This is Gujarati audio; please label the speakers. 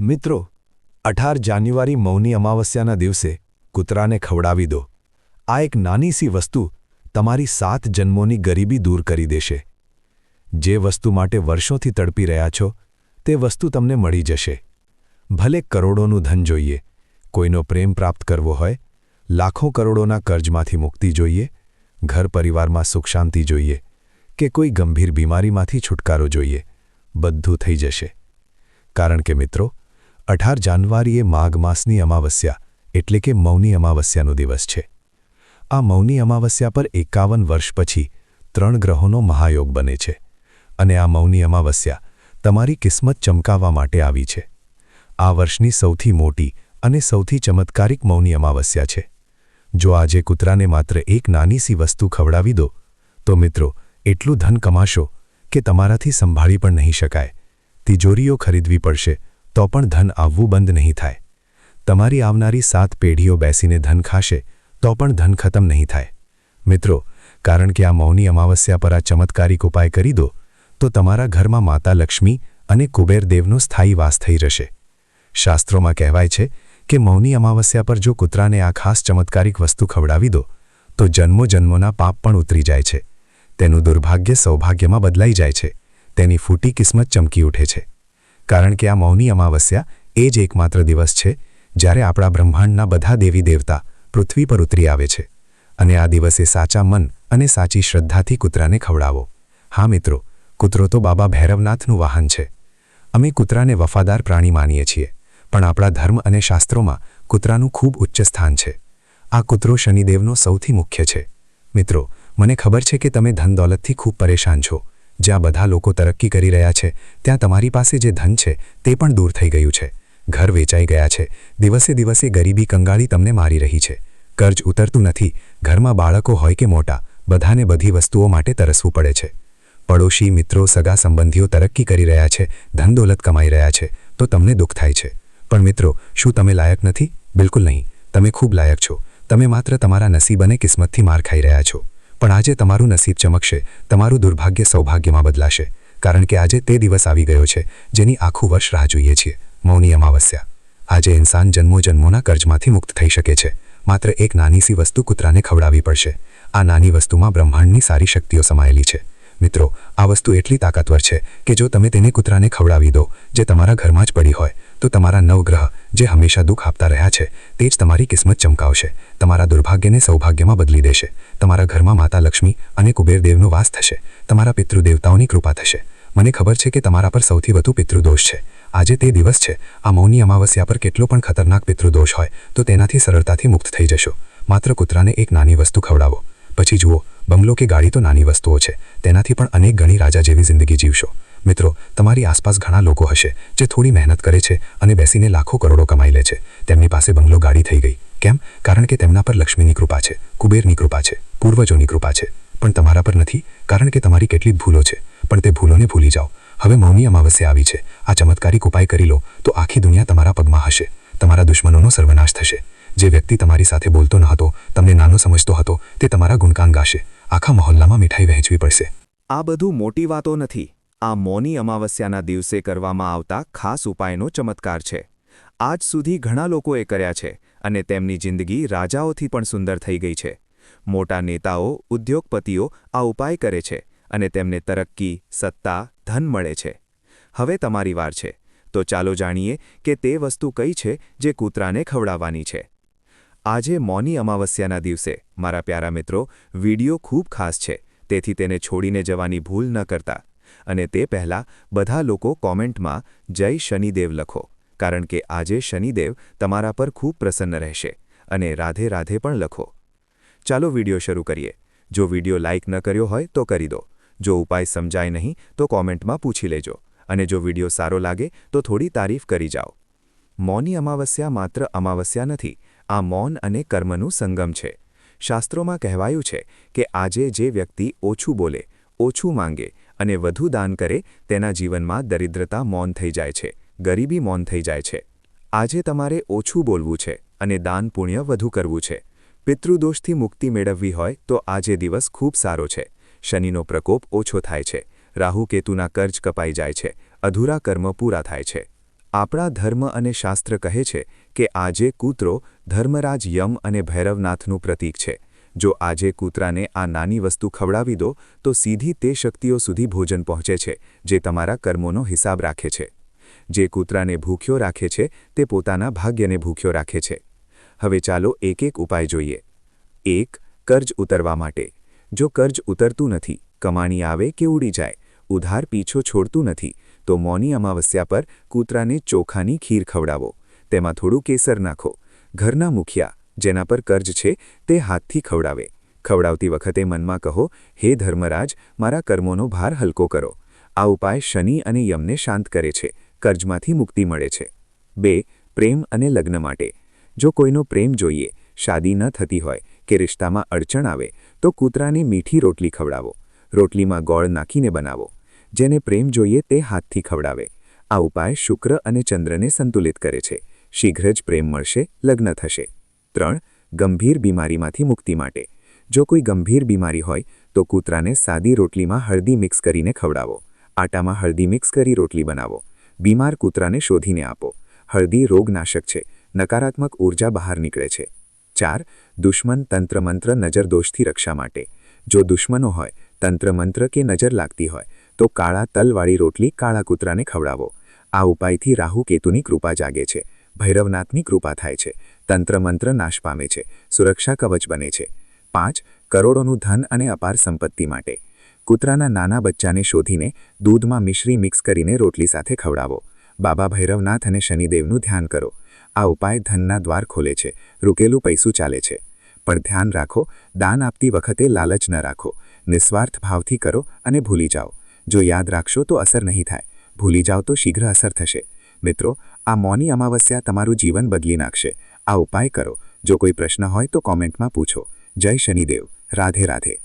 Speaker 1: મિત્રો, 18 જાન્યુઆરી મૌની અમાવસ્યાના દિવસે કૂતરાને ખવડાવી દો. આ એક નાની સી વસ્તુ તમારી 7 જન્મોની ગરીબી દૂર કરી દેશે. જે વસ્તુ માટે વર્ષોથી તડપી રહ્યા છો, તે વસ્તુ તમને મળી જશે. ભલે કરોડોનું ધન જોઈએ, કોઈનો પ્રેમ પ્રાપ્ત કરવો હોય, લાખો કરોડોના કર્જમાંથી મુક્તિ જોઈએ, ઘર પરિવારમાં સુખ શાંતિ જોઈએ, કે કોઈ ગંભીર બીમારીમાંથી છુટકારો જોઈએ, બધું થઈ જશે. કારણ કે મિત્રો, 18 જાન્યુઆરીએ માઘ માસની અમાવસ્યા એટલે કે મૌની અમાવસ્યાનો દિવસ છે. આ મૌની અમાવસ્યા પર 51 વર્ષ પછી 3 ગ્રહોનો મહાયોગ બને છે અને આ મૌની અમાવસ્યા તમારી કિસ્મત ચમકાવવા માટે આવી છે. આ વર્ષની સૌથી મોટી અને સૌથી ચમત્કારિક મૌની અમાવસ્યા છે. જો આજે કૂતરાને માત્ર એક નાની સી વસ્તુ ખવડાવી દો, તો મિત્રો એટલું ધન કમાશો કે તમારાથી સંભાળી પણ નહીં શકાય. તિજોરીઓ ખરીદવી પડશે તો પણ ધન આવવું બંધ નહીં થાય. તમારી આવનારી 7 પેઢીઓ બેસીને ધન ખાશે તો પણ ધન ખતમ નહીં થાય. મિત્રો, કારણ કે આ મૌની અમાવસ્યા પર આ ચમત્કારિક ઉપાય કરી દો, તો તમારા ઘરમાં માતા લક્ષ્મી અને કુબેર દેવનો સ્થાયી વાસ થઈ રહેશે. શાસ્ત્રોમાં કહેવાય છે કે મૌની અમાવસ્યા પર જો કૂતરાને આ ખાસ ચમત્કારિક વસ્તુ ખવડાવી દો, તો જન્મો જન્મોના પાપ પણ ઉતરી જાય છે. તેનું દુર્ભાગ્ય સૌભાગ્યમાં બદલાઈ જાય છે. તેની ફૂટી કિસ્મત ચમકી ઉઠે છે. કારણ કે આ મૌની અમાવસ્યા એ જ એકમાત્ર દિવસ છે જ્યારે આપણા બ્રહ્માંડના બધા દેવી દેવતા પૃથ્વી પર ઉતરી આવે છે. અને આ દિવસે સાચા મન અને સાચી શ્રદ્ધાથી કૂતરાને ખવડાવો. હા મિત્રો, કૂતરો તો બાબા ભૈરવનાથનું વાહન છે. અમે કૂતરાને વફાદાર પ્રાણી માનીએ છીએ, પણ આપણા ધર્મ અને શાસ્ત્રોમાં કૂતરાનું ખૂબ ઉચ્ચ સ્થાન છે. આ કૂતરો શનિદેવનો સૌથી મુખ્ય છે. મિત્રો, મને ખબર છે કે તમે ધન દોલતથી ખૂબ પરેશાન છો. જ્યાં બધા લોકો તરક્કી કરી રહ્યા છે, ત્યાં તમારી પાસે જે ધન છે તે પણ દૂર થઈ ગયું છે. ઘર વેચાઈ ગયા છે. દિવસે દિવસે ગરીબી કંગાળી તમને મારી રહી છે. કર્જ ઉતરતું નથી. ઘરમાં બાળકો હોય કે મોટા, બધાને બધી વસ્તુઓ માટે તરસવું પડે છે. પડોશી, મિત્રો, સગા સંબંધીઓ તરક્કી કરી રહ્યા છે, ધન દોલત કમાઈ રહ્યા છે, તો તમને દુઃખ થાય છે. પણ મિત્રો, શું તમે લાયક નથી? બિલકુલ નહીં. તમે ખૂબ લાયક છો. તમે માત્ર તમારા નસીબ અને કિસ્મતથી માર ખાઈ રહ્યા છો. પણ આજે તમારું નસીબ ચમકશે, તમારું દુર્ભાગ્ય સૌભાગ્યમાં બદલાશે. કારણ કે આજે તે દિવસ આવી ગયો છે જેની આખું વર્ષ રાહ જોઈએ છીએ, મૌની અમાવસ્યા. આજે ઇન્સાન જન્મો જન્મોના કર્જમાંથી મુક્ત થઈ શકે છે. માત્ર એક નાની સી વસ્તુ કૂતરાને ખવડાવવી પડશે. આ નાની વસ્તુમાં બ્રહ્માંડની સારી શક્તિઓ સમાયેલી છે. મિત્રો, આ વસ્તુ એટલી તાકાતવર છે કે જો તમે તેને કૂતરાને ખવડાવી દો, જે તમારા ઘરમાં જ પડી હોય, તો તમારા નવગ્રહ જે હંમેશા દુઃખ આપતા રહ્યા છે તે જ તમારી કિસ્મત ચમકાવશે. તમારા દુર્ભાગ્યને સૌભાગ્યમાં બદલી દેશે. તમારા ઘરમાં માતા લક્ષ્મી અને કુબેરદેવનો વાસ થશે. તમારા પિતૃદેવતાઓની કૃપા થશે. મને ખબર છે કે તમારા પર સૌથી વધુ પિતૃદોષ છે. આજે તે દિવસ છે. આ મૌની અમાવસ્યા પર કેટલો પણ ખતરનાક પિતૃદોષ હોય તો તેનાથી સરળતાથી મુક્ત થઈ જશો. માત્ર કૂતરાને એક નાની વસ્તુ ખવડાવો. પછી જુઓ, બંગલો કે ગાડી તો નાની વસ્તુઓ છે, તેનાથી પણ અનેક ગણી રાજા જેવી જિંદગી જીવશો. મિત્રો, તમારી આસપાસ ઘણા લોકો હશે જે થોડી મહેનત કરે છે અને બેસીને લાખો કરોડો કમાઈ લે છે. તેમની પાસે બંગલો ગાડી થઈ ગઈ. કેમ? કારણ કે તેમના પર લક્ષ્મીની કૃપા છે, કુબેરની કૃપા છે, પૂર્વજોની કૃપા છે. પણ તમારા પર નથી, કારણ કે તમારી કેટલીક ભૂલો છે. પણ તે ભૂલોને ભૂલી જાઓ. હવે મૌની અમાવસ્યા આવી છે. આ ચમત્કારિક ઉપાય કરી લો તો આખી દુનિયા તમારા પગમાં હશે. તમારા દુશ્મનોનો સર્વનાશ થશે. જે વ્યક્તિ તમારી સાથે બોલતો ન હતો, તમને નાનો સમજતો હતો, તે તમારા ગુણગાન ગાશે. આખા મહોલ્લામાં મીઠાઈ વહેંચવી પડશે.
Speaker 2: આ બધું મોટી વાતો નથી. આ મૌની અમાવસ્યાના દિવસે કરવામાં આવતા ખાસ ઉપાયનો ચમત્કાર છે. આજ સુધી ઘણા લોકોએ કર્યા છે અને તેમની જિંદગી રાજાઓથી પણ સુંદર થઈ ગઈ છે. મોટા નેતાઓ, ઉદ્યોગપતિઓ આ ઉપાય કરે છે અને તેમને તરક્કી, સત્તા, ધન મળે છે. હવે તમારી વાર છે. તો ચાલો જાણીએ કે તે વસ્તુ કઈ છે જે કૂતરાને ખવડાવવાની છે. આજે મૌની અમાવસ્યાના દિવસે મારા પ્યારા મિત્રો, વિડિયો ખૂબ ખાસ છે, તેથી તેને છોડીને જવાની ભૂલ ન કરતા. અને તે પહેલાં બધા લોકો કોમેન્ટમાં જય શનિદેવ લખો, કારણ કે આજે શનિદેવ તમારા પર ખૂબ પ્રસન્ન રહેશે. અને રાધે રાધે પણ લખો. ચાલો વિડિયો શરૂ કરીએ. જો વિડિયો લાઇક ન કર્યો હોય તો કરી દો. જો ઉપાય સમજાય નહીં તો કોમેન્ટમાં પૂછી લેજો. અને જો વિડિયો સારો લાગે તો થોડી તારીફ કરી જાઓ. મૌની અમાવસ્યા માત્ર અમાવસ્યા નથી. આ મૌન અને કર્મનું સંગમ છે. શાસ્ત્રોમાં કહેવાયું છે કે આજે જે વ્યક્તિ ઓછું બોલે, ઓછું માંગે અને વધુ દાન કરે, તેના જીવનમાં દરિદ્રતા મૌન થઈ જાય છે, ગરીબી મૌન થઈ જાય છે. આજે તમારે ઓછું બોલવું છે અને દાન પુણ્ય વધુ કરવું છે. પિતૃદોષથી મુક્તિ મેળવવી હોય તો આજે દિવસ ખૂબ સારો છે. શનિનો પ્રકોપ ઓછો થાય છે. રાહુ કેતુના કર્જ કપાઈ જાય છે. અધૂરા કર્મ પૂરા થાય છે. આપણા ધર્મ અને શાસ્ત્ર કહે છે કે આજે કૂતરો ધર્મરાજ યમ અને ભૈરવનાથનું પ્રતીક છે. જો આજે કૂતરાને આ નાની વસ્તુ ખવડાવી દો તો સીધી તે શક્તિઓ સુધી ભોજન પહોંચે છે જે તમારા કર્મોનો હિસાબ રાખે છે. જે કૂતરાને ભૂખ્યો રાખે છે તે પોતાના ભાગ્યને ભૂખ્યો રાખે છે. હવે ચાલો એક એક ઉપાય જોઈએ. 1. કર્જ ઉતરવા માટે. જો કર્જ ઉતરતું નથી, કમાણી આવે કે ઉડી જાય, ઉધાર પીછો છોડતું નથી, તો મૌની અમાવસ્યા પર કૂતરાને ચોખાની ખીર ખવડાવો. તેમાં થોડું કેસર નાખો. ઘરના મુખિયા, જેના પર કર્જ છે, તે હાથથી ખવડાવે. ખવડાવતી વખતે મનમાં કહો, હે ધર્મરાજ, મારા કર્મોનો ભાર હલકો કરો. આ ઉપાય શનિ અને યમને શાંત કરે છે, કર્જમાંથી મુક્તિ મળે છે. 2. પ્રેમ અને લગ્ન માટે. જો કોઈનો પ્રેમ જોઈએ, શાદી ન થતી હોય કે રિશ્તામાં અડચણ આવે, તો કૂતરાને મીઠી રોટલી ખવડાવો. રોટલીમાં ગોળ નાખીને બનાવો. જેને પ્રેમ જોઈએ તે હાથથી ખવડાવે. આ ઉપાય શુક્ર અને ચંદ્રને સંતુલિત કરે છે. શીઘ્ર જ પ્રેમ મળશે, લગ્ન થશે. 3. ગંભીર બીમારીમાંથી મુક્તિ માટે. જો કોઈ ગંભીર બીમારી હોય તો કૂતરાને સાદી રોટલીમાં હળદી મિક્સ કરીને ખવડાવો. આટામાં હળદી મિક્સ કરી રોટલી બનાવો. બીમાર કૂતરાને શોધીને આપો. હળદી રોગનાશક છે, નકારાત્મક ઊર્જા બહાર નીકળે છે. 4. દુશ્મન તંત્ર મંત્ર નજરદોષથી રક્ષા માટે. જો દુશ્મનો હોય, તંત્ર મંત્ર કે નજર લાગતી હોય તો કાળા તલવાળી રોટલી કાળા કૂતરાને ખવડાવો. આ ઉપાયથી રાહુ કેતુની કૃપા જાગે છે, ભૈરવનાથની કૃપા થાય છે, તંત્ર મંત્ર નાશ પામે છે, સુરક્ષા કવચ બને છે. 5. કરોડોનું ધન અને અપાર સંપત્તિ માટે. કૂતરાના નાના બચ્ચાને શોધીને દૂધમાં મિશ્રી મિક્સ કરીને રોટલી સાથે ખવડાવો. બાબા ભૈરવનાથ અને શનિદેવનું ધ્યાન કરો. આ ઉપાય ધનના દ્વાર ખોલે છે, રૂકેલું પૈસું ચાલે છે. પણ ધ્યાન રાખો, દાન આપતી વખતે લાલચ ન રાખો. નિસ્વાર્થ ભાવથી કરો અને ભૂલી જાઓ. જો યાદ રાખશો તો અસર નહીં થાય, ભૂલી જાઓ તો શીઘ્ર અસર થશે. મિત્રો, આ મૌની અમાવસ્યા તમારું જીવન બદલી નાખશે. આ ઉપાય કરો. જો કોઈ પ્રશ્ન હોય તો કોમેન્ટમાં પૂછો. જય શનિદેવ. રાધે રાધે.